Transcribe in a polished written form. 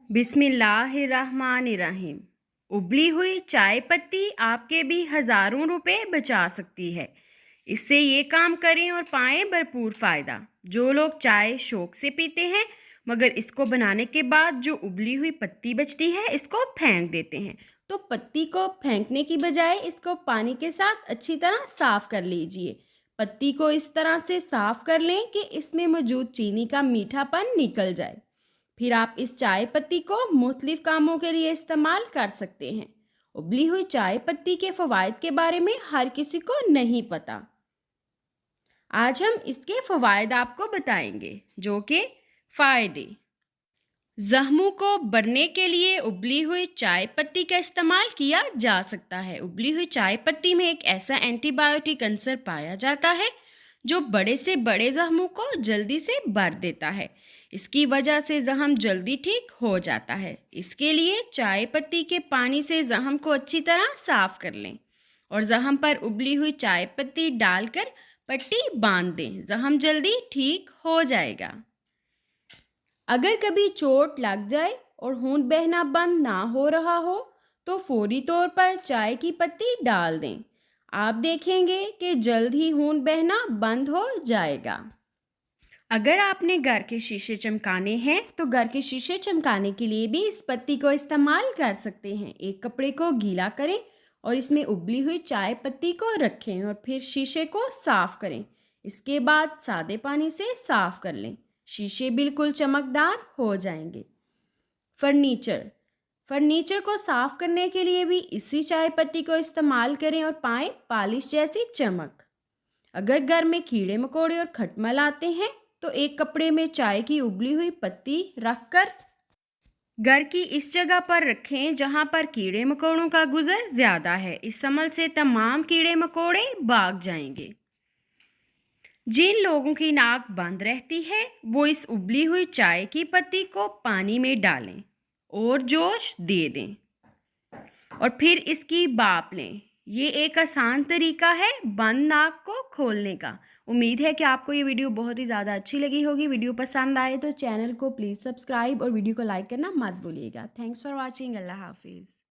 बिस्मिल्लाहिर्रहमानिर्रहीम। उबली हुई चाय पत्ती आपके भी हज़ारों रुपए बचा सकती है। इससे ये काम करें और पाएं भरपूर फ़ायदा। जो लोग चाय शौक से पीते हैं मगर इसको बनाने के बाद जो उबली हुई पत्ती बचती है इसको फेंक देते हैं, तो पत्ती को फेंकने की बजाय इसको पानी के साथ अच्छी तरह साफ़ कर लीजिए। पत्ती को इस तरह से साफ़ कर लें कि इसमें मौजूद चीनी का मीठापन निकल जाए। फिर आप इस चाय पत्ती को मुख्तलिफ कामों के लिए इस्तेमाल कर सकते हैं। उबली हुई चाय पत्ती के फ़वाइद के बारे में हर किसी को नहीं पता। आज हम इसके फ़वाइद आपको बताएंगे, जो कि फ़ायदे। जख्मों को भरने के लिए उबली हुई चाय पत्ती का इस्तेमाल किया जा सकता है। उबली हुई चाय पत्ती में एक ऐसा एंटीबायोटिक अंसर पाया जाता है जो बड़े से बड़े जख्मों को जल्दी से भर देता है। इसकी वजह से जख्म जल्दी ठीक हो जाता है। इसके लिए चाय पत्ती के पानी से जख्म को अच्छी तरह साफ कर लें और जख्म पर उबली हुई चाय पत्ती डालकर पट्टी बांध दें। जख्म जल्दी ठीक हो जाएगा। अगर कभी चोट लग जाए और खून बहना बंद ना हो रहा हो तो फौरी तौर पर चाय की पत्ती डाल दें। आप देखेंगे कि जल्द ही खून बहना बंद हो जाएगा। अगर आपने घर के शीशे चमकाने हैं तो घर के शीशे चमकाने के लिए भी इस पत्ती को इस्तेमाल कर सकते हैं। एक कपड़े को गीला करें और इसमें उबली हुई चाय पत्ती को रखें और फिर शीशे को साफ करें। इसके बाद सादे पानी से साफ कर लें। शीशे बिल्कुल चमकदार हो जाएंगे। फर्नीचर को साफ करने के लिए भी इसी चाय पत्ती को इस्तेमाल करें और पाएं पॉलिश जैसी चमक। अगर घर में कीड़े मकोड़े और खटमल आते हैं तो एक कपड़े में चाय की उबली हुई पत्ती रखकर घर की इस जगह पर रखें जहां पर कीड़े मकोड़ों का गुजर ज़्यादा है। इस अमल से तमाम कीड़े मकोड़े भाग जाएंगे। जिन लोगों की नाक बंद रहती है वो इस उबली हुई चाय की पत्ती को पानी में डालें और जोश दे दें और फिर इसकी भाप लें। ये एक आसान तरीका है बंद नाक को खोलने का। उम्मीद है कि आपको ये वीडियो बहुत ही ज़्यादा अच्छी लगी होगी। वीडियो पसंद आए तो चैनल को प्लीज़ सब्सक्राइब और वीडियो को लाइक करना मत भूलिएगा। Thanks for watching. अल्लाह हाफिज़।